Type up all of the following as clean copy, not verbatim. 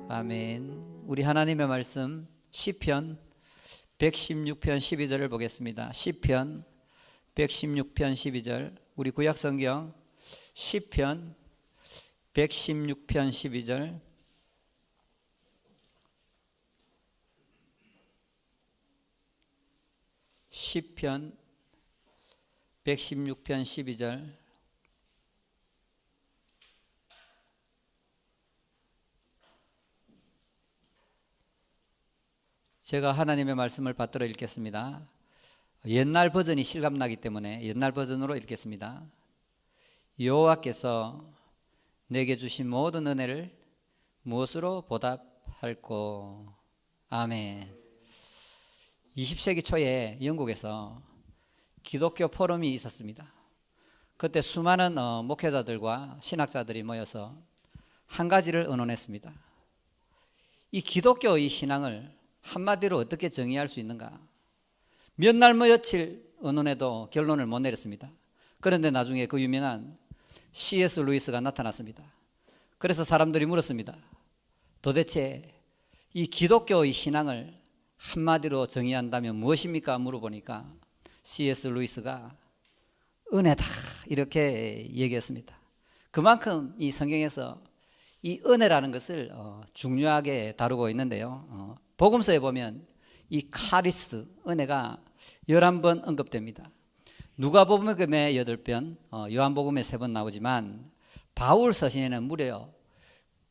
아멘. 우리 하나님의 말씀 시편 116편 12절을 보겠습니다. 시편 116편 12절, 우리 구약성경 시편 116편 12절. 시편 116편 12절. 제가 하나님의 말씀을 받들어 읽겠습니다. 옛날 버전이 실감나기 때문에 옛날 버전으로 읽겠습니다. 여호와께서 내게 주신 모든 은혜를 무엇으로 보답할꼬. 아멘. 20세기 초에 영국에서 기독교 포럼이 있었습니다. 그때 수많은 목회자들과 신학자들이 모여서 한 가지를 의논했습니다. 이 기독교의 신앙을 한마디로 어떻게 정의할 수 있는가? 몇 날 며칠 의논해도 결론을 못 내렸습니다. 그런데 나중에 그 유명한 C.S. 루이스가 나타났습니다. 그래서 사람들이 물었습니다. 도대체 이 기독교의 신앙을 한마디로 정의한다면 무엇입니까? 물어보니까 C.S. 루이스가 은혜다 이렇게 얘기했습니다. 그만큼 이 성경에서 이 은혜라는 것을 중요하게 다루고 있는데요. 복음서에 보면 이 카리스, 은혜가 11번 언급됩니다. 누가복음에 8번, 요한복음에 3번 나오지만 바울 서신에는 무려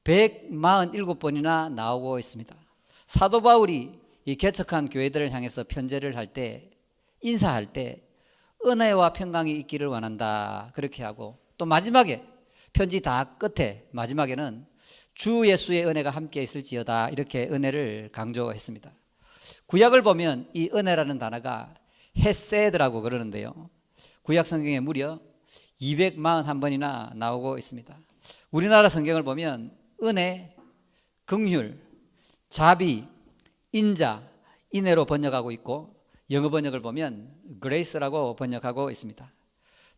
147번이나 나오고 있습니다. 사도 바울이 이 개척한 교회들을 향해서 편지를 할 때, 인사할 때 은혜와 평강이 있기를 원한다 그렇게 하고, 또 마지막에 편지 다 끝에 마지막에는 주 예수의 은혜가 함께 있을지어다 이렇게 은혜를 강조했습니다. 구약을 보면 이 은혜라는 단어가 헤세드라고 그러는데요, 구약 성경에 무려 241번이나 나오고 있습니다. 우리나라 성경을 보면 은혜, 긍휼, 자비, 인자, 인애로 번역하고 있고, 영어 번역을 보면 grace라고 번역하고 있습니다.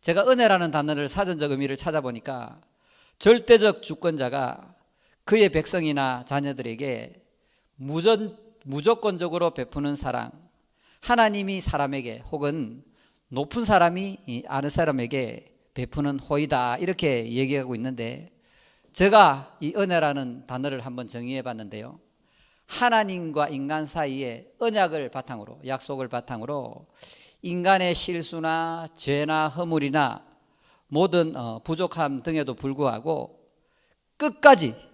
제가 은혜라는 단어를 사전적 의미를 찾아보니까 절대적 주권자가 그의 백성이나 자녀들에게 무조건적으로 베푸는 사랑, 하나님이 사람에게 혹은 높은 사람이 아는 사람에게 베푸는 호의다 이렇게 얘기하고 있는데, 제가 이 은혜라는 단어를 한번 정의해 봤는데요, 하나님과 인간 사이에 언약을 바탕으로, 약속을 바탕으로 인간의 실수나 죄나 허물이나 모든 부족함 등에도 불구하고 끝까지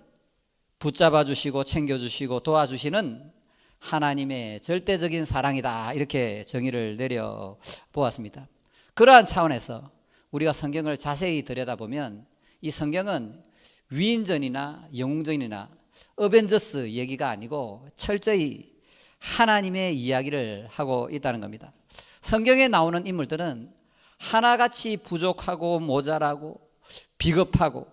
붙잡아 주시고 챙겨주시고 도와주시는 하나님의 절대적인 사랑이다 이렇게 정의를 내려보았습니다. 그러한 차원에서 우리가 성경을 자세히 들여다보면 이 성경은 위인전이나 영웅전이나 어벤져스 얘기가 아니고 철저히 하나님의 이야기를 하고 있다는 겁니다. 성경에 나오는 인물들은 하나같이 부족하고 모자라고 비겁하고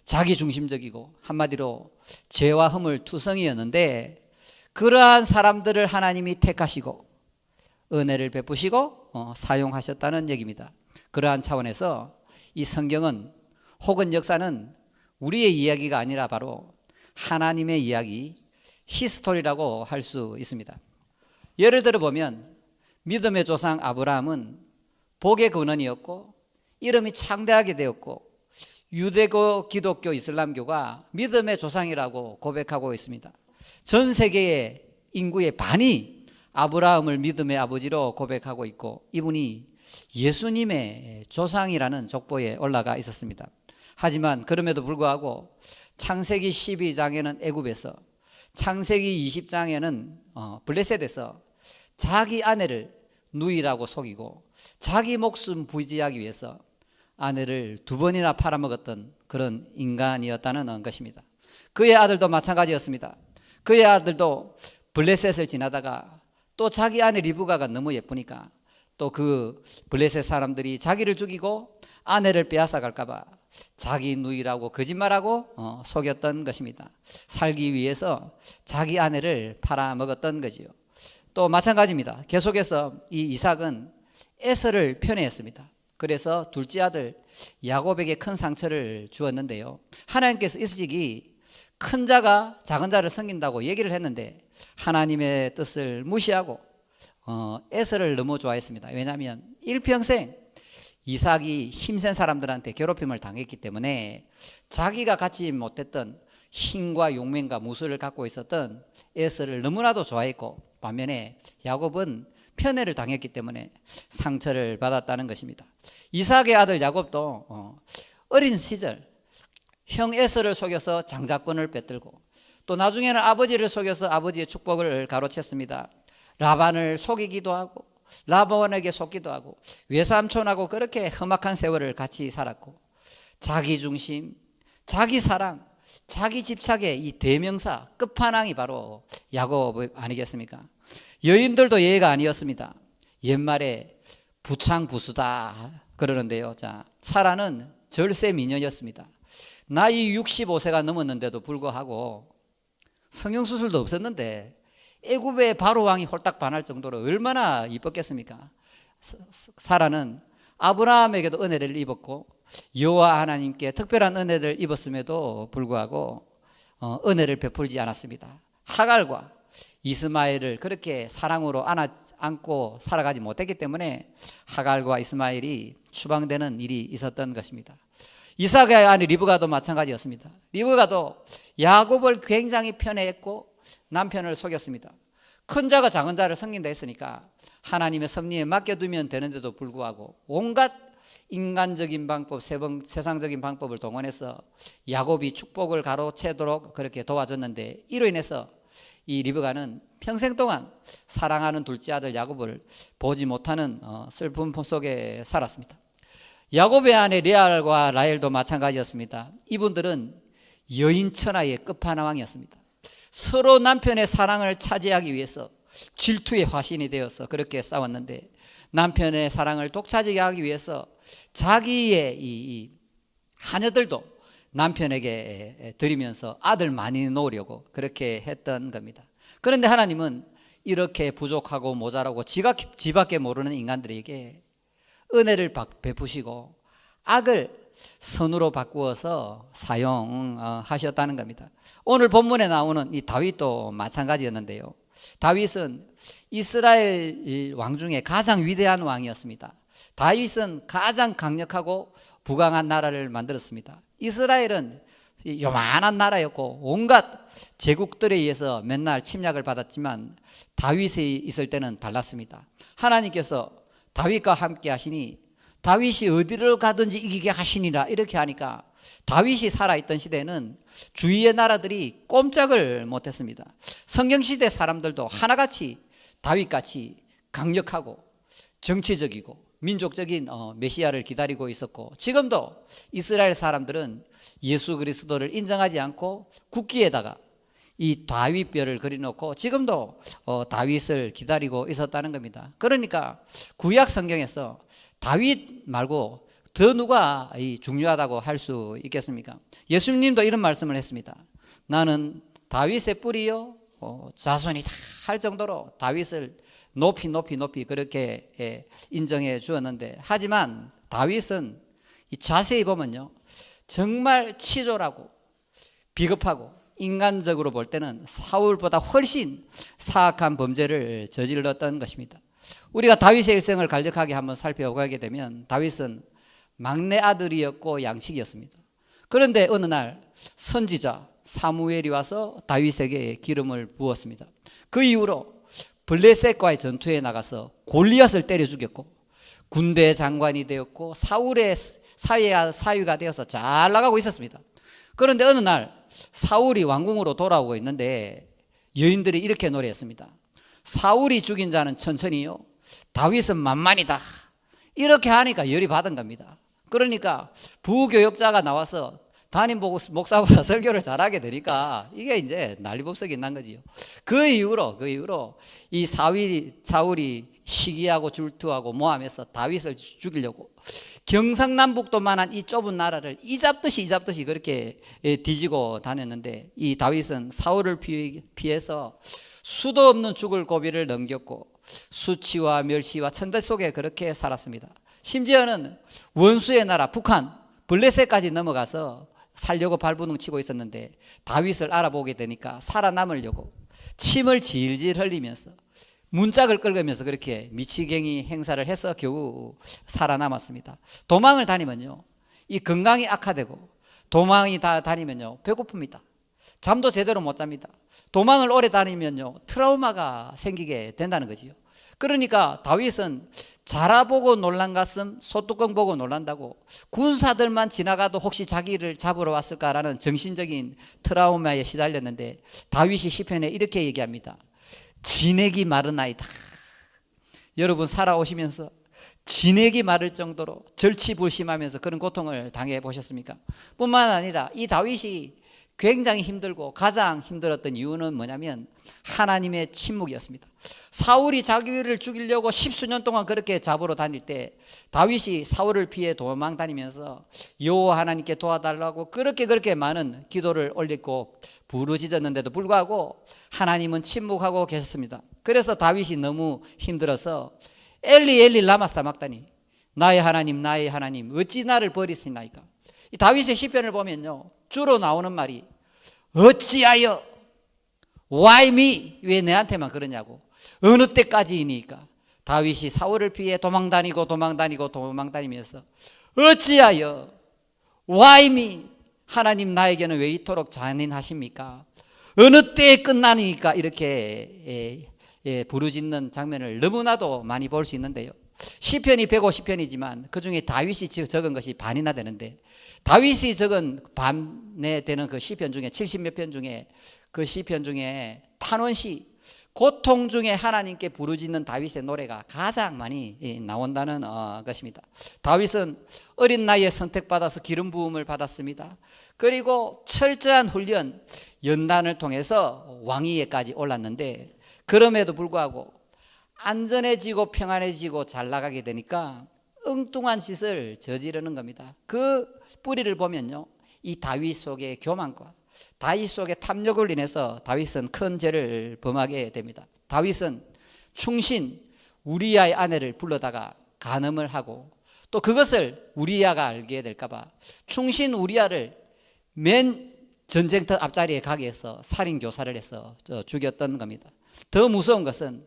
자기중심적이고 한마디로 죄와 허물 투성이었는데, 그러한 사람들을 하나님이 택하시고 은혜를 베푸시고 사용하셨다는 얘기입니다. 그러한 차원에서 이 성경은 혹은 역사는 우리의 이야기가 아니라 바로 하나님의 이야기, 히스토리라고 할 수 있습니다. 예를 들어 보면 믿음의 조상 아브라함은 복의 근원이었고 이름이 창대하게 되었고, 유대교, 기독교, 이슬람교가 믿음의 조상이라고 고백하고 있습니다. 전 세계의 인구의 반이 아브라함을 믿음의 아버지로 고백하고 있고, 이분이 예수님의 조상이라는 족보에 올라가 있었습니다. 하지만 그럼에도 불구하고 창세기 12장에는 애굽에서, 창세기 20장에는 블레셋에서 자기 아내를 누이라고 속이고 자기 목숨 부지하기 위해서 아내를 2번이나 팔아먹었던 그런 인간이었다는 것입니다. 그의 아들도 마찬가지였습니다. 그의 아들도 블레셋을 지나다가 또 자기 아내 리브가가 너무 예쁘니까 또 그 블레셋 사람들이 자기를 죽이고 아내를 빼앗아 갈까봐 자기 누이라고 거짓말하고 속였던 것입니다. 살기 위해서 자기 아내를 팔아먹었던 거지요. 또 마찬가지입니다. 계속해서 이 이삭은 에서를 편애했습니다. 그래서 둘째 아들 야곱에게 큰 상처를 주었는데요, 하나님께서 이삭이 큰 자가 작은 자를 섬긴다고 얘기를 했는데 하나님의 뜻을 무시하고 에서를 너무 좋아했습니다. 왜냐하면 일평생 이삭이 힘센 사람들한테 괴롭힘을 당했기 때문에 자기가 갖지 못했던 힘과 용맹과 무술을 갖고 있었던 에서를 너무나도 좋아했고, 반면에 야곱은 편애를 당했기 때문에 상처를 받았다는 것입니다. 이삭의 아들 야곱도 어린 시절 형 에서를 속여서 장자권을 빼들고, 또 나중에는 아버지를 속여서 아버지의 축복을 가로챘습니다. 라반을 속이기도 하고 라반에게 속기도 하고 외삼촌하고 그렇게 험악한 세월을 같이 살았고, 자기 중심, 자기 사랑, 자기 집착의 이 대명사 끝판왕이 바로 야곱 아니겠습니까? 여인들도 예외가 아니었습니다. 옛말에 부창부수다 그러는데요. 자, 사라는 절세 미녀였습니다. 나이 65세가 넘었는데도 불구하고 성형수술도 없었는데 애굽의 바로 왕이 홀딱 반할 정도로 얼마나 이뻤겠습니까? 사라는 아브라함에게도 은혜를 입었고 여호와 하나님께 특별한 은혜를 입었음에도 불구하고 은혜를 베풀지 않았습니다. 하갈과 이스마엘을 그렇게 사랑으로 안고 살아가지 못했기 때문에 하갈과 이스마엘이 추방되는 일이 있었던 것입니다. 이삭의 아내 리브가도 마찬가지였습니다. 리브가도 야곱을 굉장히 편애했고 남편을 속였습니다. 큰 자가 작은 자를 섬긴다 했으니까 하나님의 섭리에 맡겨두면 되는데도 불구하고 온갖 인간적인 방법, 세상적인 방법을 동원해서 야곱이 축복을 가로채도록 그렇게 도와줬는데, 이로 인해서 이 리브가는 평생 동안 사랑하는 둘째 아들 야곱을 보지 못하는 슬픔 속에 살았습니다. 야곱의 아내 레알과 라헬도 마찬가지였습니다. 이분들은 여인천하의 끝판왕이었습니다. 서로 남편의 사랑을 차지하기 위해서 질투의 화신이 되어서 그렇게 싸웠는데, 남편의 사랑을 독차지하게 하기 위해서 자기의 이 하녀들도 남편에게 드리면서 아들 많이 놓으려고 그렇게 했던 겁니다. 그런데 하나님은 이렇게 부족하고 모자라고 지밖에 모르는 인간들에게 은혜를 베푸시고 악을 선으로 바꾸어서 사용하셨다는 겁니다. 오늘 본문에 나오는 이 다윗도 마찬가지였는데요. 다윗은 이스라엘 왕 중에 가장 위대한 왕이었습니다. 다윗은 가장 강력하고 부강한 나라를 만들었습니다. 이스라엘은 요만한 나라였고 온갖 제국들에 의해서 맨날 침략을 받았지만 다윗이 있을 때는 달랐습니다. 하나님께서 다윗과 함께 하시니 다윗이 어디를 가든지 이기게 하시니라 이렇게 하니까 다윗이 살아있던 시대에는 주위의 나라들이 꼼짝을 못했습니다. 성경시대 사람들도 하나같이 다윗같이 강력하고 정치적이고 민족적인 메시아를 기다리고 있었고, 지금도 이스라엘 사람들은 예수 그리스도를 인정하지 않고 국기에다가 이 다윗뼈를 그려놓고 지금도 다윗을 기다리고 있었다는 겁니다. 그러니까 구약 성경에서 다윗 말고 더 누가 중요하다고 할 수 있겠습니까? 예수님도 이런 말씀을 했습니다. 나는 다윗의 뿌리요 자손이다 할 정도로 다윗을 높이 그렇게 인정해 주었는데, 하지만 다윗은 자세히 보면요 정말 치졸하고 비겁하고 인간적으로 볼 때는 사울보다 훨씬 사악한 범죄를 저질렀던 것입니다. 우리가 다윗의 일생을 간략하게 한번 살펴보게 되면 다윗은 막내 아들이었고 양치기였습니다. 그런데 어느 날 선지자 사무엘이 와서 다윗에게 기름을 부었습니다. 그 이후로 블레셋과의 전투에 나가서 골리앗을 때려 죽였고 군대 장관이 되었고 사울의 사위가 되어서 잘 나가고 있었습니다. 그런데 어느 날 사울이 왕궁으로 돌아오고 있는데 여인들이 이렇게 노래했습니다. 사울이 죽인 자는 천천히요 다윗은 만만이다. 이렇게 하니까 열이 받은 겁니다. 그러니까 부교역자가 나와서 담임 목사보다 설교를 잘하게 되니까 이게 이제 난리법석이 난 거지요. 그 이후로 이 사울이 시기하고 질투하고 모함해서 다윗을 죽이려고 경상남북도만한 이 좁은 나라를 이잡듯이 그렇게 뒤지고 다녔는데, 이 다윗은 사울을 피해서 수도 없는 죽을 고비를 넘겼고 수치와 멸시와 천대 속에 그렇게 살았습니다. 심지어는 원수의 나라 북한 블레셋까지 넘어가서 살려고 발버둥 치고 있었는데 다윗을 알아보게 되니까 살아남으려고 침을 질질 흘리면서 문짝을 긁으면서 그렇게 미치갱이 행사를 해서 겨우 살아남았습니다. 도망을 다니면요, 이 건강이 악화되고 도망이 다니면요 배고픕니다. 잠도 제대로 못 잡니다. 도망을 오래 다니면요 트라우마가 생기게 된다는 거지요. 그러니까 다윗은 자라보고 놀란 가슴 소뚜껑 보고 놀란다고, 군사들만 지나가도 혹시 자기를 잡으러 왔을까라는 정신적인 트라우마에 시달렸는데 다윗이 시편에 이렇게 얘기합니다. 진액이 마르나이다. 여러분 살아오시면서 진액이 마를 정도로 절치불심하면서 그런 고통을 당해 보셨습니까? 뿐만 아니라 이 다윗이 굉장히 힘들고 가장 힘들었던 이유는 뭐냐면 하나님의 침묵이었습니다. 사울이 자기를 죽이려고 10수년 동안 그렇게 잡으러 다닐 때 다윗이 사울을 피해 도망 다니면서 여호와 하나님께 도와달라고 그렇게 많은 기도를 올리고 부르짖었는데도 불구하고 하나님은 침묵하고 계셨습니다. 그래서 다윗이 너무 힘들어서 엘리 엘리 라마 사막다니, 나의 하나님 어찌 나를 버리시나이까. 이 다윗의 시편을 보면요 주로 나오는 말이 어찌하여, why me, 왜 내한테만 그러냐고, 어느 때까지이니까. 다윗이 사울을 피해 도망다니면서 어찌하여, why me, 하나님 나에게는 왜 이토록 잔인하십니까? 어느 때에 끝나니까 이렇게 부르짖는 장면을 너무나도 많이 볼 수 있는데요. 시편이 150편이지만 그중에 다윗이 적은 것이 반이나 되는데, 다윗이 적은 반에 되는 그 시편 중에 70몇 편 중에 그 시편 중에 탄원시, 고통 중에 하나님께 부르짖는 다윗의 노래가 가장 많이 나온다는 것입니다. 다윗은 어린 나이에 선택받아서 기름 부음을 받았습니다. 그리고 철저한 훈련, 연단을 통해서 왕위에까지 올랐는데, 그럼에도 불구하고 안전해지고 평안해지고 잘 나가게 되니까 엉뚱한 짓을 저지르는 겁니다. 그 뿌리를 보면요, 이 다윗 속의 교만과 다윗 속의 탐욕을 인해서 다윗은 큰 죄를 범하게 됩니다. 다윗은 충신 우리야의 아내를 불러다가 간음을 하고, 또 그것을 우리야가 알게 될까봐 충신 우리야를 맨 전쟁터 앞자리에 가게 해서 살인교사를 해서 죽였던 겁니다. 더 무서운 것은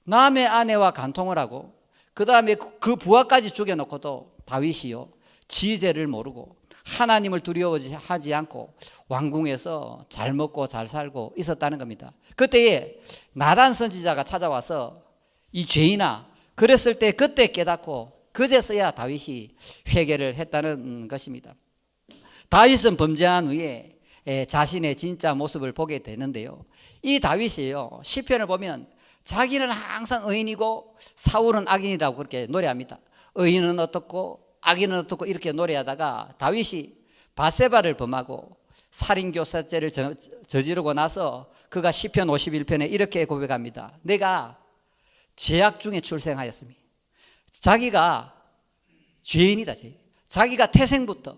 남의 아내와 간통을 하고 그 다음에 그 부하까지 죽여놓고도 다윗이요 지죄를 모르고 하나님을 두려워하지 않고 왕궁에서 잘 먹고 잘 살고 있었다는 겁니다. 그때에 나단 선지자가 찾아와서 이 죄인아, 그랬을 때 그때 깨닫고 그제서야 다윗이 회개를 했다는 것입니다. 다윗은 범죄한 후에 자신의 진짜 모습을 보게 되는데요, 이 다윗이요 시편을 보면 자기는 항상 의인이고 사울은 악인이라고 그렇게 노래합니다. 의인은 어떻고 악인은 어떻고 이렇게 노래하다가 다윗이 바세바를 범하고 살인교사죄를 저지르고 나서 그가 시편 51편에 이렇게 고백합니다. 내가 죄악 중에 출생하였으니, 자기가 죄인이다. 자기가 태생부터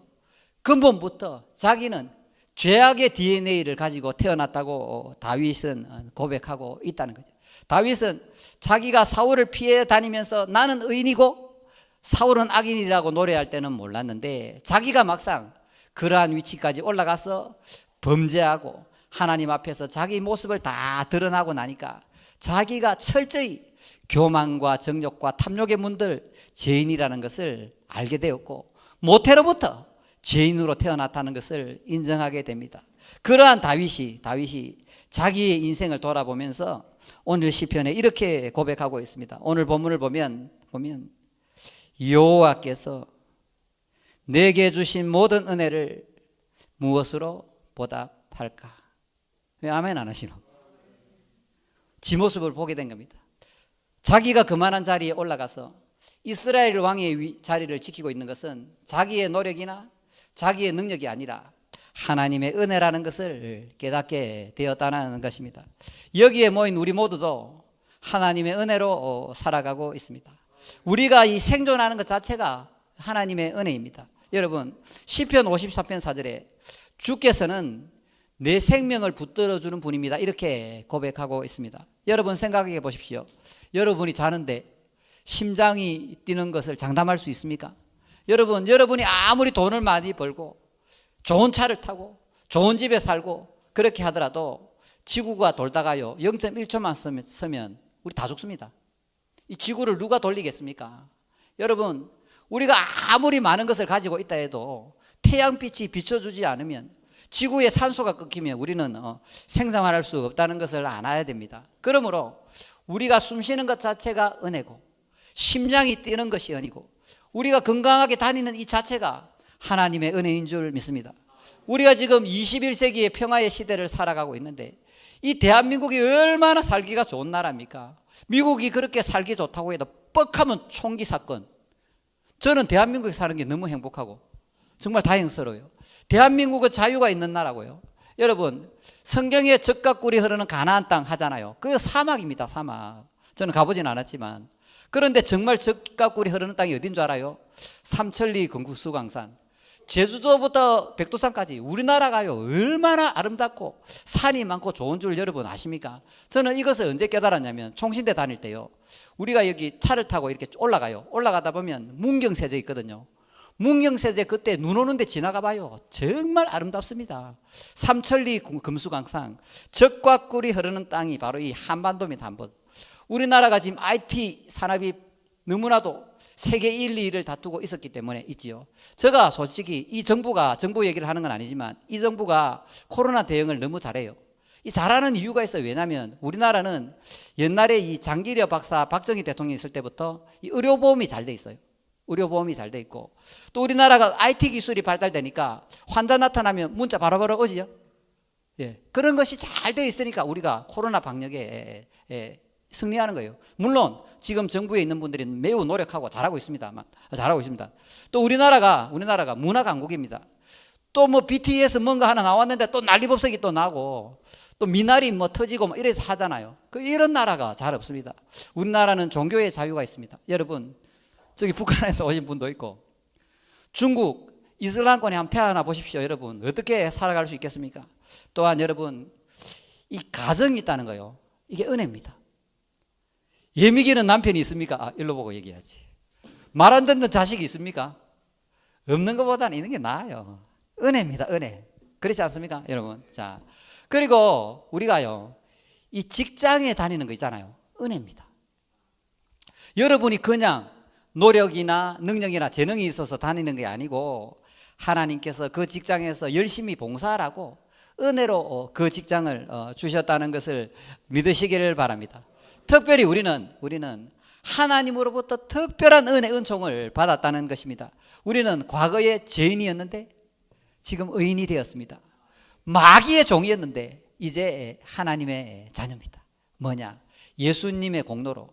근본부터 자기는 죄악의 DNA를 가지고 태어났다고 다윗은 고백하고 있다는 거죠. 다윗은 자기가 사울을 피해 다니면서 나는 의인이고 사울은 악인이라고 노래할 때는 몰랐는데, 자기가 막상 그러한 위치까지 올라가서 범죄하고 하나님 앞에서 자기 모습을 다 드러나고 나니까 자기가 철저히 교만과 정욕과 탐욕의 문들 죄인이라는 것을 알게 되었고, 모태로부터 죄인으로 태어났다는 것을 인정하게 됩니다. 그러한 다윗이 자기의 인생을 돌아보면서 오늘 시편에 이렇게 고백하고 있습니다. 오늘 본문을 보면 여호와께서 내게 주신 모든 은혜를 무엇으로 보답할까? 왜 아멘 안 하시노? 지 모습을 보게 된 겁니다. 자기가 그만한 자리에 올라가서 이스라엘 왕의 자리를 지키고 있는 것은 자기의 노력이나 자기의 능력이 아니라 하나님의 은혜라는 것을 깨닫게 되었다는 것입니다. 여기에 모인 우리 모두도 하나님의 은혜로 살아가고 있습니다. 우리가 이 생존하는 것 자체가 하나님의 은혜입니다. 여러분, 시편 54편 4절에 주께서는 내 생명을 붙들어 주는 분입니다, 이렇게 고백하고 있습니다. 여러분 생각해 보십시오. 여러분이 자는데 심장이 뛰는 것을 장담할 수 있습니까? 여러분이 아무리 돈을 많이 벌고 좋은 차를 타고 좋은 집에 살고 그렇게 하더라도 지구가 돌다가요 0.1초만 서면 우리 다 죽습니다. 이 지구를 누가 돌리겠습니까? 여러분, 우리가 아무리 많은 것을 가지고 있다 해도 태양빛이 비춰주지 않으면, 지구의 산소가 끊기면 우리는 생생활할 수 없다는 것을 알아야 됩니다. 그러므로 우리가 숨쉬는 것 자체가 은혜고, 심장이 뛰는 것이 은혜고, 우리가 건강하게 다니는 이 자체가 하나님의 은혜인 줄 믿습니다. 우리가 지금 21세기의 평화의 시대를 살아가고 있는데, 이 대한민국이 얼마나 살기가 좋은 나라입니까? 미국이 그렇게 살기 좋다고 해도 뻑하면 총기 사건. 저는 대한민국에 사는 게 너무 행복하고 정말 다행스러워요. 대한민국은 자유가 있는 나라고요. 여러분, 성경에 젖과 꿀이 흐르는 가나안 땅 하잖아요. 그게 사막입니다. 사막. 저는 가보진 않았지만, 그런데 정말 젖과 꿀이 흐르는 땅이 어딘 줄 알아요? 삼천리 금국수강산, 제주도부터 백두산까지 우리나라가요 얼마나 아름답고 산이 많고 좋은 줄 여러분 아십니까? 저는 이것을 언제 깨달았냐면, 총신대 다닐 때요, 우리가 여기 차를 타고 이렇게 올라가요. 올라가다 보면 문경세제 있거든요. 문경세제 그때 눈 오는데 지나가 봐요. 정말 아름답습니다. 삼천리 금수강산, 젖과 꿀이 흐르는 땅이 바로 이 한반도입니다. 한반도. 우리나라가 지금 IT 산업이 너무나도 세계 1, 2위를 다투고 있었기 때문에 있지요. 제가 솔직히 이 정부가, 정부 얘기를 하는 건 아니지만, 이 정부가 코로나 대응을 너무 잘해요. 이 잘하는 이유가 있어요. 왜냐하면 우리나라는 옛날에 이 장기려 박사, 박정희 대통령이 있을 때부터 이 의료보험이 잘 돼 있어요. 의료보험이 잘 돼 있고, 또 우리나라가 IT 기술이 발달되니까 환자 나타나면 문자 바로바로 오지요. 예, 그런 것이 잘 돼 있으니까 우리가 코로나 방역에 승리하는 거예요. 물론 지금 정부에 있는 분들이 매우 노력하고 잘하고 있습니다만, 잘하고 있습니다. 또 우리나라가 문화 강국입니다. 또 뭐 BTS 뭔가 하나 나왔는데 또 난리법석이 또 나고, 또 미나리 뭐 터지고 뭐 이래서 하잖아요. 이런 나라가 잘 없습니다. 우리나라는 종교의 자유가 있습니다. 여러분, 저기 북한에서 오신 분도 있고, 중국 이슬람권에 한번 태어나 보십시오. 여러분, 어떻게 살아갈 수 있겠습니까? 또한 여러분, 이 가정이 있다는 거요, 이게 은혜입니다. 예미기는 남편이 있습니까? 일로 보고 얘기하지. 말 안 듣는 자식이 있습니까? 없는 것보다는 있는 게 나아요. 은혜입니다. 은혜. 그렇지 않습니까, 여러분? 자, 그리고 우리가요, 이 직장에 다니는 거 있잖아요. 은혜입니다. 여러분이 그냥 노력이나 능력이나 재능이 있어서 다니는 게 아니고, 하나님께서 그 직장에서 열심히 봉사하라고 은혜로 그 직장을 주셨다는 것을 믿으시기를 바랍니다. 특별히 우리는 하나님으로부터 특별한 은혜, 은총을 받았다는 것입니다. 우리는 과거에 죄인이었는데 지금 의인이 되었습니다. 마귀의 종이었는데 이제 하나님의 자녀입니다. 뭐냐? 예수님의 공로로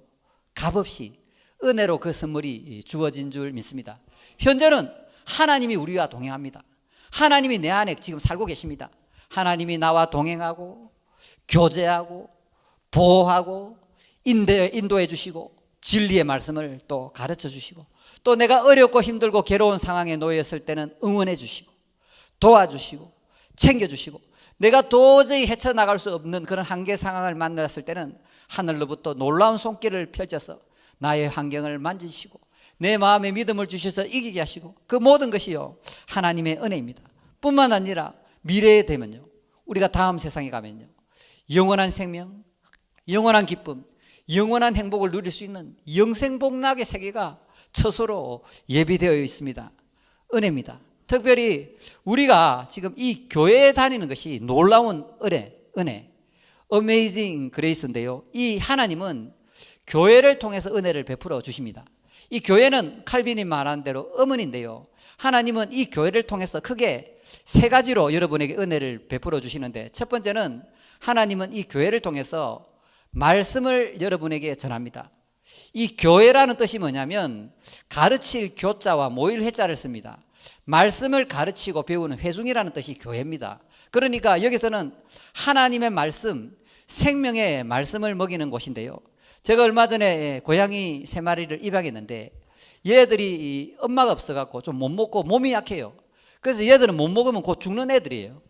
값없이 은혜로 그 선물이 주어진 줄 믿습니다. 현재는 하나님이 우리와 동행합니다. 하나님이 내 안에 지금 살고 계십니다. 하나님이 나와 동행하고 교제하고 보호하고 인도해 주시고, 진리의 말씀을 또 가르쳐 주시고, 또 내가 어렵고 힘들고 괴로운 상황에 놓였을 때는 응원해 주시고, 도와주시고, 챙겨 주시고, 내가 도저히 헤쳐나갈 수 없는 그런 한계 상황을 만났을 때는 하늘로부터 놀라운 손길을 펼쳐서 나의 환경을 만지시고 내 마음에 믿음을 주셔서 이기게 하시고, 그 모든 것이요 하나님의 은혜입니다. 뿐만 아니라 미래에 되면요, 우리가 다음 세상에 가면요, 영원한 생명, 영원한 기쁨, 영원한 행복을 누릴 수 있는 영생복락의 세계가 처소로 예비되어 있습니다. 은혜입니다. 특별히 우리가 지금 이 교회에 다니는 것이 놀라운 은혜, Amazing Grace인데요, 이 하나님은 교회를 통해서 은혜를 베풀어 주십니다. 이 교회는 칼빈이 말한 대로 어머니인데요, 하나님은 이 교회를 통해서 크게 세 가지로 여러분에게 은혜를 베풀어 주시는데, 첫 번째는 하나님은 이 교회를 통해서 말씀을 여러분에게 전합니다. 이 교회라는 뜻이 뭐냐면 가르칠 교자와 모일 회자를 씁니다. 말씀을 가르치고 배우는 회중이라는 뜻이 교회입니다. 그러니까 여기서는 하나님의 말씀, 생명의 말씀을 먹이는 곳인데요, 제가 얼마 전에 고양이 3마리를 입양했는데 얘들이 엄마가 없어갖고 좀 못 먹고 몸이 약해요. 그래서 얘들은 못 먹으면 곧 죽는 애들이에요.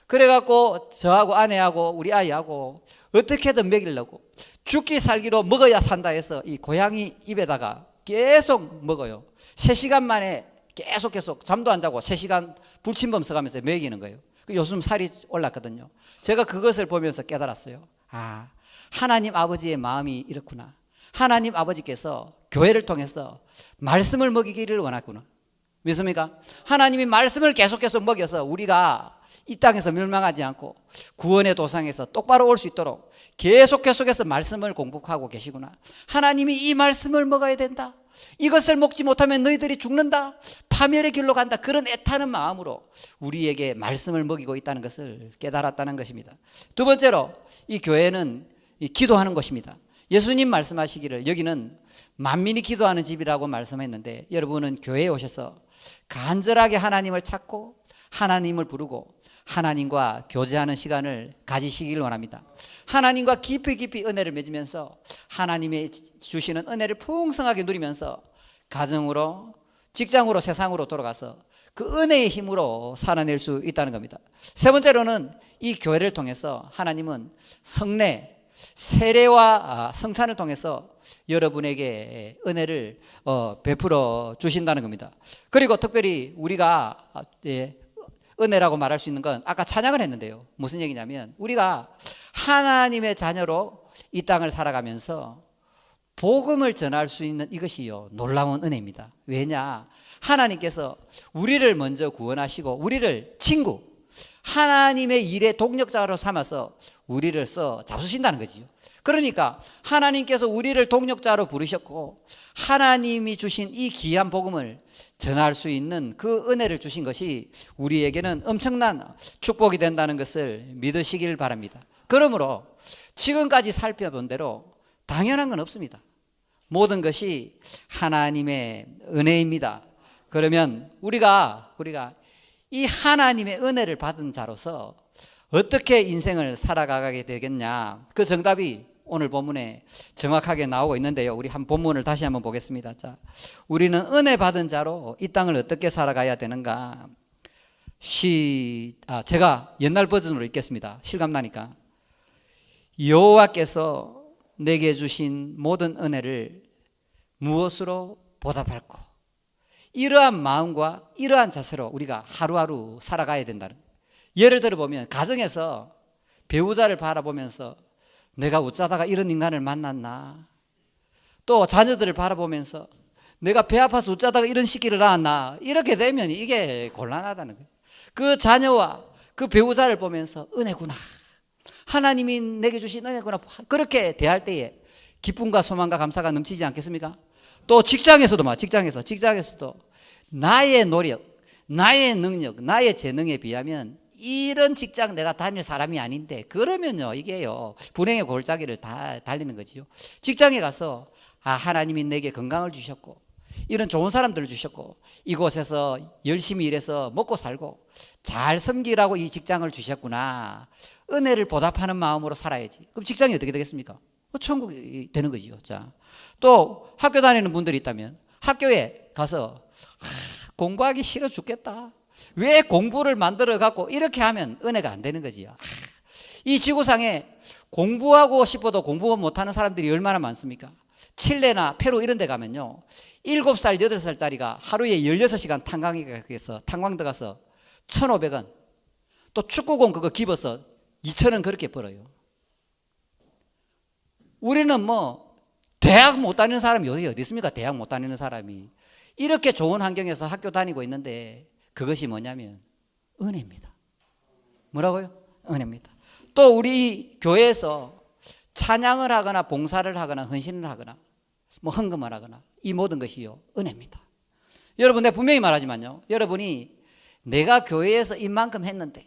그래갖고 저하고 아내하고 우리 아이하고 어떻게든 먹이려고 죽기 살기로 먹어야 산다 해서 이 고양이 입에다가 계속 먹어요. 3시간 만에 계속 잠도 안 자고 3시간 불침범 써가면서 먹이는 거예요. 요즘 살이 올랐거든요. 제가 그것을 보면서 깨달았어요. 아, 하나님 아버지의 마음이 이렇구나. 하나님 아버지께서 교회를 통해서 말씀을 먹이기를 원하구나. 믿습니까? 하나님이 말씀을 계속 먹여서 우리가 이 땅에서 멸망하지 않고 구원의 도상에서 똑바로 올 수 있도록 계속해서 말씀을 공부하고 계시구나. 하나님이 이 말씀을 먹어야 된다. 이것을 먹지 못하면 너희들이 죽는다. 파멸의 길로 간다. 그런 애타는 마음으로 우리에게 말씀을 먹이고 있다는 것을 깨달았다는 것입니다. 두 번째로 이 교회는 기도하는 곳입니다. 예수님 말씀하시기를 여기는 만민이 기도하는 집이라고 말씀했는데, 여러분은 교회에 오셔서 간절하게 하나님을 찾고 하나님을 부르고 하나님과 교제하는 시간을 가지시길 원합니다. 하나님과 깊이 은혜를 맺으면서 하나님의 주시는 은혜를 풍성하게 누리면서 가정으로, 직장으로, 세상으로 돌아가서 그 은혜의 힘으로 살아낼 수 있다는 겁니다. 세 번째로는 이 교회를 통해서 하나님은 성례, 세례와 성찬을 통해서 여러분에게 은혜를 베풀어 주신다는 겁니다. 그리고 특별히 우리가 은혜라고 말할 수 있는 건 아까 찬양을 했는데요. 무슨 얘기냐면 우리가 하나님의 자녀로 이 땅을 살아가면서 복음을 전할 수 있는 이것이요, 놀라운 은혜입니다. 왜냐? 하나님께서 우리를 먼저 구원하시고 우리를 친구, 하나님의 일의 동력자로 삼아서 우리를 써 잡수신다는 거지요. 그러니까 하나님께서 우리를 동력자로 부르셨고 하나님이 주신 이 귀한 복음을 전할 수 있는 그 은혜를 주신 것이 우리에게는 엄청난 축복이 된다는 것을 믿으시길 바랍니다. 그러므로 지금까지 살펴본 대로 당연한 건 없습니다. 모든 것이 하나님의 은혜입니다. 그러면 우리가 이 하나님의 은혜를 받은 자로서 어떻게 인생을 살아가게 되겠냐, 그 정답이 오늘 본문에 정확하게 나오고 있는데요. 우리 한 본문을 다시 한번 보겠습니다. 자, 우리는 은혜 받은 자로 이 땅을 어떻게 살아가야 되는가? 제가 옛날 버전으로 읽겠습니다. 실감나니까. 여호와께서 내게 주신 모든 은혜를 무엇으로 보답할꼬? 이러한 마음과 이러한 자세로 우리가 하루하루 살아가야 된다는 거예요. 예를 들어 보면 가정에서 배우자를 바라보면서 내가 어쩌다가 이런 인간을 만났나, 또 자녀들을 바라보면서 내가 배 아파서 어쩌다가 이런 시기를 낳았나, 이렇게 되면 이게 곤란하다는 거죠. 그 자녀와 그 배우자를 보면서 은혜구나, 하나님이 내게 주신 은혜구나, 그렇게 대할 때에 기쁨과 소망과 감사가 넘치지 않겠습니까? 또 직장에서도 나의 노력, 나의 능력, 나의 재능에 비하면 이런 직장 내가 다닐 사람이 아닌데, 그러면요 이게요 불행의 골짜기를 다 달리는 거지요. 직장에 가서 하나님이 내게 건강을 주셨고 이런 좋은 사람들을 주셨고 이곳에서 열심히 일해서 먹고 살고 잘 섬기라고 이 직장을 주셨구나, 은혜를 보답하는 마음으로 살아야지. 그럼 직장이 어떻게 되겠습니까? 천국이 되는 거지요. 자, 또 학교 다니는 분들이 있다면 학교에 가서 공부하기 싫어 죽겠다, 왜 공부를 만들어 갖고 이렇게 하면 은혜가 안 되는 거지요. 이 지구상에 공부하고 싶어도 공부 못하는 사람들이 얼마나 많습니까? 칠레나 페루 이런 데 가면요 7살, 8살짜리가 하루에 16시간 탄광 들어가서 1,500원, 또 축구공 그거 집어서 2,000원 그렇게 벌어요. 우리는 뭐 대학 못 다니는 사람이 어디 있습니까? 대학 못 다니는 사람이 이렇게 좋은 환경에서 학교 다니고 있는데 그것이 뭐냐면 은혜입니다. 뭐라고요? 은혜입니다. 또 우리 교회에서 찬양을 하거나 봉사를 하거나 헌신을 하거나 뭐 헌금을 하거나 이 모든 것이요 은혜입니다. 여러분, 내가 분명히 말하지만요, 여러분이 내가 교회에서 이만큼 했는데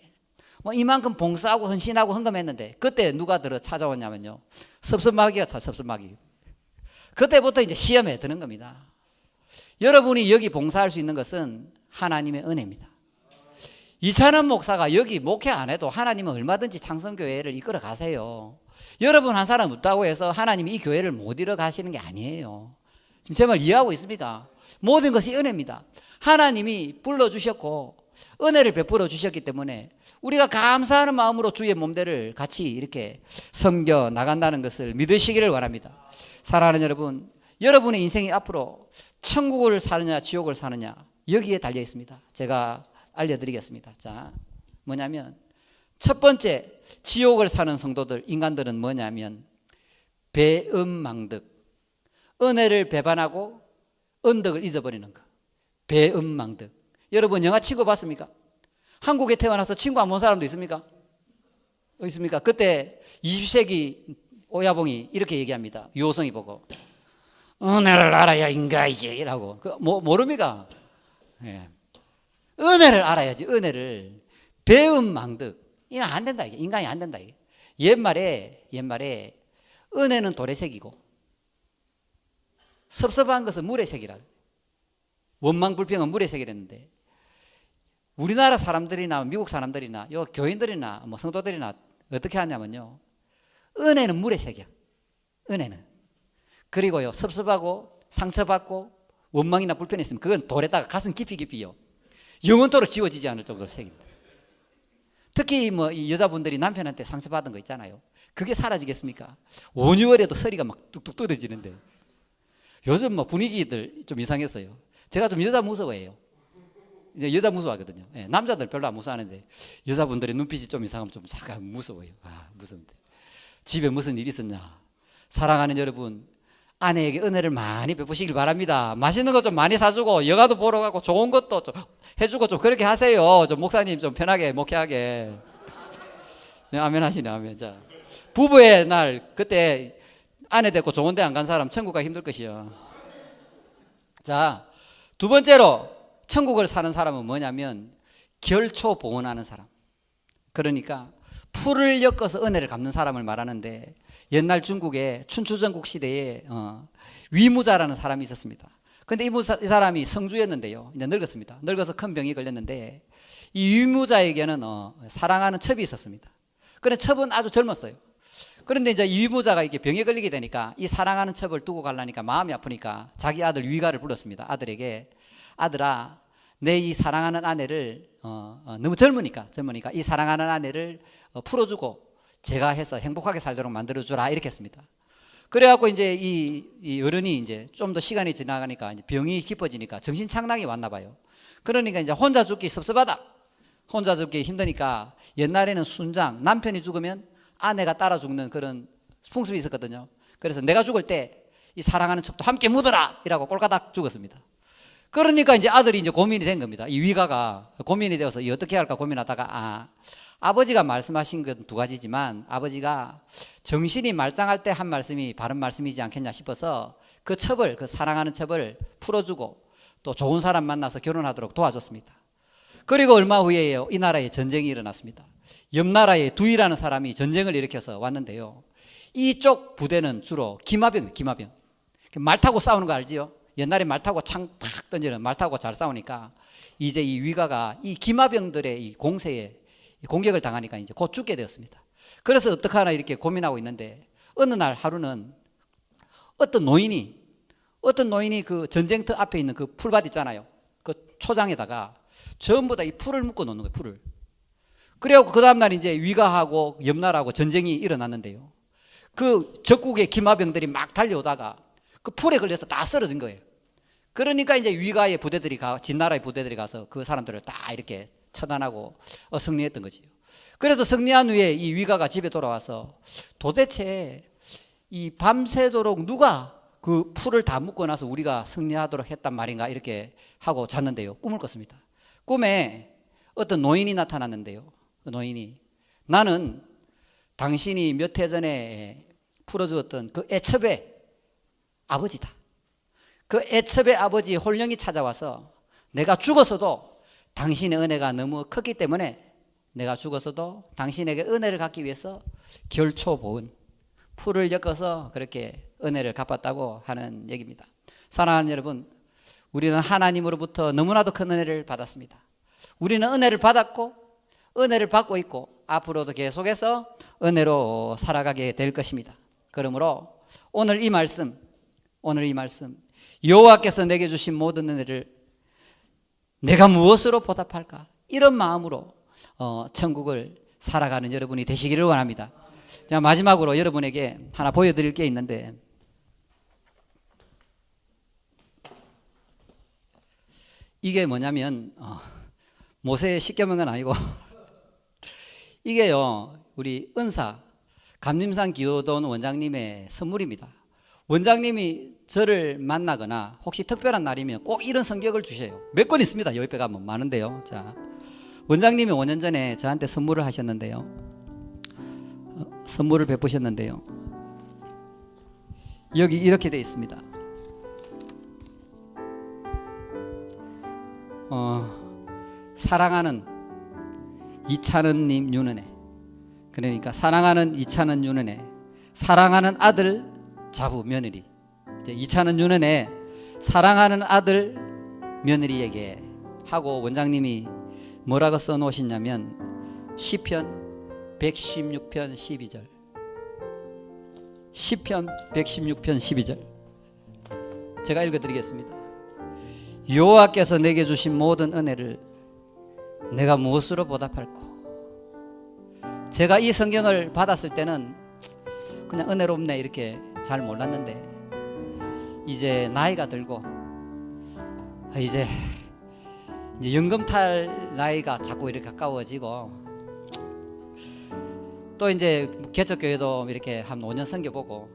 뭐 이만큼 봉사하고 헌신하고 헌금했는데 그때 누가 들어 찾아오냐면요 섭섭마귀가 섭섭마귀. 그때부터 이제 시험에 드는 겁니다. 여러분이 여기 봉사할 수 있는 것은 하나님의 은혜입니다. 이찬원 목사가 여기 목회 안 해도 하나님은 얼마든지 창성교회를 이끌어 가세요. 여러분 한 사람 없다고 해서 하나님이 이 교회를 못 이끌어 가시는 게 아니에요. 지금 제 말 이해하고 있습니까? 모든 것이 은혜입니다. 하나님이 불러주셨고 은혜를 베풀어 주셨기 때문에 우리가 감사하는 마음으로 주의 몸대를 같이 이렇게 섬겨 나간다는 것을 믿으시기를 원합니다. 사랑하는 여러분, 여러분의 인생이 앞으로 천국을 사느냐 지옥을 사느냐 여기에 달려 있습니다. 제가 알려드리겠습니다. 자, 뭐냐면 첫 번째 지옥을 사는 성도들, 인간들은 뭐냐면 배은망덕, 은혜를 배반하고 언덕을 잊어버리는 거. 배은망덕. 여러분 영화 친구 봤습니까? 한국에 태어나서 친구 안 본 사람도 있습니까? 있습니까? 그때 20세기 오야봉이 이렇게 얘기합니다. 유호성이 보고 은혜를 알아야 인간이지 라고. 모릅니까? 예. 은혜를 알아야지. 은혜를. 배은망덕. 이거 안 된다. 이게. 인간이 안 된다. 이게. 옛말에 은혜는 돌의 색이고 섭섭한 것은 물의 색이라. 원망불평은 물의 색이랬는데 우리나라 사람들이나 미국 사람들이나 요 교인들이나 뭐 성도들이나 어떻게 하냐면요, 은혜는 물의 색이야. 은혜는. 그리고요, 섭섭하고 상처받고 원망이나 불편이 있으면 그건 돌에다가 가슴 깊이요 영원토록 지워지지 않을 정도의 색입니다. 특히 뭐 이 여자분들이 남편한테 상처받은 거 있잖아요. 그게 사라지겠습니까? 5, 6월에도 서리가 막 뚝뚝 떨어지는데 요즘 뭐 분위기들 좀 이상했어요. 제가 좀 여자 무서워해요. 이제 여자 무서워하거든요. 예, 남자들 별로 안 무서워하는데 여자분들의 눈빛이 좀 이상하면 좀 잠깐 무서워요. 무서운데 집에 무슨 일 있었냐. 사랑하는 여러분, 아내에게 은혜를 많이 베푸시길 바랍니다. 맛있는 거 좀 많이 사주고 영화도 보러 가고 좋은 것도 좀 해주고 좀 그렇게 하세요. 좀 목사님 좀 편하게 목회하게. 네, 아멘 하시네. 아멘. 자, 부부의 날 그때 아내 데리고 좋은 데 안 간 사람 천국 가기 힘들 것이요. 자, 두 번째로 천국을 사는 사람은 뭐냐면 결초 봉헌하는 사람. 그러니까 풀을 엮어서 은혜를 갚는 사람을 말하는데 옛날 중국의 춘추전국 시대에 위무자라는 사람이 있었습니다. 그런데 이 사람이 성주였는데요, 이제 늙었습니다. 늙어서 큰 병이 걸렸는데 이 위무자에게는 사랑하는 첩이 있었습니다. 그런데 첩은 아주 젊었어요. 그런데 이제 이 위무자가 이렇게 병에 걸리게 되니까 이 사랑하는 첩을 두고 가려니까 마음이 아프니까 자기 아들 위가를 불렀습니다. 아들에게, 아들아, 내 이 사랑하는 아내를 너무 젊으니까 이 사랑하는 아내를 풀어주고 제가 해서 행복하게 살도록 만들어주라, 이렇게 했습니다. 그래갖고 이제 이 어른이 이제 좀 더 시간이 지나가니까 이제 병이 깊어지니까 정신 착락이 왔나 봐요. 그러니까 이제 혼자 죽기 섭섭하다, 혼자 죽기 힘드니까 옛날에는 순장, 남편이 죽으면 아내가 따라 죽는 그런 풍습이 있었거든요. 그래서 내가 죽을 때 이 사랑하는 첩도 함께 묻어라 이라고 꼴까닥 죽었습니다. 그러니까 이제 아들이 이제 고민이 된 겁니다. 이 위가가 고민이 되어서 어떻게 할까 고민하다가 아버지가 말씀하신 건 두 가지지만 아버지가 정신이 말짱할 때 한 말씀이 바른 말씀이지 않겠냐 싶어서 그 첩을, 그 사랑하는 첩을 풀어주고 또 좋은 사람 만나서 결혼하도록 도와줬습니다. 그리고 얼마 후에요, 이 나라에 전쟁이 일어났습니다. 옆 나라에 두이라는 사람이 전쟁을 일으켜서 왔는데요, 이쪽 부대는 주로 기마병. 말 타고 싸우는 거 알지요? 옛날에 말 타고 창 팍 던지는, 말 타고 잘 싸우니까 이제 이 위가가 이 기마병들의 이 공세에 공격을 당하니까 이제 곧 죽게 되었습니다. 그래서 어떻게 하나 이렇게 고민하고 있는데 어느 날 하루는 어떤 노인이 그 전쟁터 앞에 있는 그 풀밭 있잖아요, 그 초장에다가 전부 다 이 풀을 묶어 놓는 거예요. 풀을. 그래갖고 그 다음날 이제 위가하고 옆나라하고 전쟁이 일어났는데요, 그 적국의 기마병들이 막 달려오다가 그 풀에 걸려서 다 쓰러진 거예요. 그러니까 이제 위가의 부대들이 진나라의 부대들이 가서 그 사람들을 다 이렇게 처단하고 승리했던 거지요. 그래서 승리한 후에 이 위가가 집에 돌아와서 도대체 이 밤새도록 누가 그 풀을 다 묶어 놔서 우리가 승리하도록 했단 말인가, 이렇게 하고 잤는데요, 꿈을 꿨습니다. 꿈에 어떤 노인이 나타났는데요, 그 노인이, 나는 당신이 몇 해 전에 풀어주었던 그 애첩의 아버지다. 그 애첩의 아버지 홀령이 찾아와서 내가 죽었어도 당신의 은혜가 너무 컸기 때문에 내가 죽었어도 당신에게 은혜를 갚기 위해서 결초보은 풀을 엮어서 그렇게 은혜를 갚았다고 하는 얘기입니다. 사랑하는 여러분, 우리는 하나님으로부터 너무나도 큰 은혜를 받았습니다. 우리는 은혜를 받았고 은혜를 받고 있고 앞으로도 계속해서 은혜로 살아가게 될 것입니다. 그러므로 오늘 이 말씀 여호와께서 내게 주신 모든 은혜를 내가 무엇으로 보답할까, 이런 마음으로 천국을 살아가는 여러분이 되시기를 원합니다. 자, 마지막으로 여러분에게 하나 보여드릴 게 있는데, 이게 뭐냐면 모세의 십계명은 아니고 이게요 우리 은사 감림산 기도원 원장님의 선물입니다. 원장님이 저를 만나거나 혹시 특별한 날이면 꼭 이런 성격을 주셔요. 몇 권 있습니다. 여기 가면 많은데요. 자, 원장님이 5년 전에 저한테 선물을 하셨는데요. 선물을 베푸셨는데요. 여기 이렇게 되어 있습니다. 사랑하는 이찬은님 윤은혜, 그러니까 사랑하는 이찬은 윤은혜, 사랑하는 아들 자부 며느리. 이제 이찬은 윤은혜 사랑하는 아들 며느리에게 하고 원장님이 뭐라고 써놓으셨냐면 시편 116편 12절, 시편 116편 12절 제가 읽어드리겠습니다. 여호와께서 내게 주신 모든 은혜를 내가 무엇으로 보답할꼬. 제가 이 성경을 받았을 때는 그냥 은혜롭네 이렇게 잘 몰랐는데 이제 나이가 들고 이제 연금 탈 나이가 자꾸 이렇게 가까워지고 또 이제 개척교회도 이렇게 한 5년 섬겨보고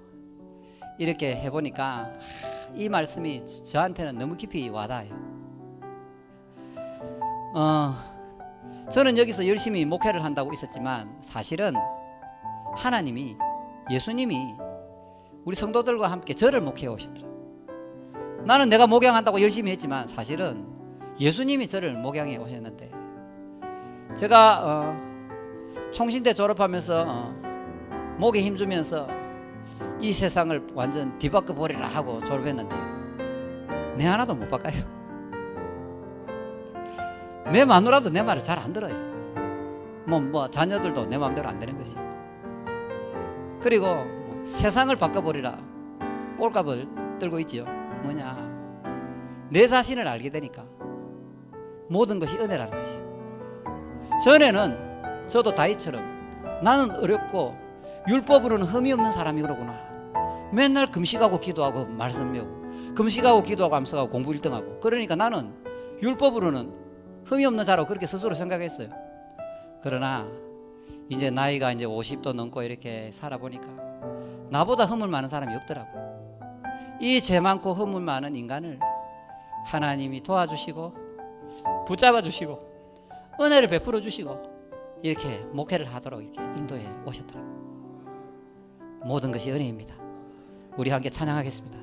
이렇게 해보니까 이 말씀이 저한테는 너무 깊이 와닿아요. 저는 여기서 열심히 목회를 한다고 있었지만 사실은 하나님이 예수님이 우리 성도들과 함께 저를 목회해 오셨더라. 나는 내가 목양한다고 열심히 했지만 사실은 예수님이 저를 목양해 오셨는데 제가 총신대 졸업하면서 목에 힘주면서 이 세상을 완전 뒤바꿔 버리라 하고 졸업했는데요. 내 하나도 못 바꿔요. 내 마누라도 내 말을 잘 안 들어요. 뭐 자녀들도 내 마음대로 안 되는 거지. 그리고 세상을 바꿔버리라 꼴값을 들고 있지요. 뭐냐, 내 자신을 알게 되니까 모든 것이 은혜라는 거지. 전에는 저도 다윗처럼 나는 어렵고 율법으로는 흠이 없는 사람이 그러구나. 맨날 금식하고 기도하고 말씀 배우고 금식하고 기도하고 암송하고 공부 1등하고 그러니까 나는 율법으로는 흠이 없는 자라고 그렇게 스스로 생각했어요. 그러나 이제 나이가 이제 50도 넘고 이렇게 살아보니까 나보다 허물 많은 사람이 없더라고. 이 죄 많고 허물 많은 인간을 하나님이 도와주시고 붙잡아 주시고 은혜를 베풀어 주시고 이렇게 목회를 하도록 이렇게 인도해 오셨더라고. 모든 것이 은혜입니다. 우리 함께 찬양하겠습니다.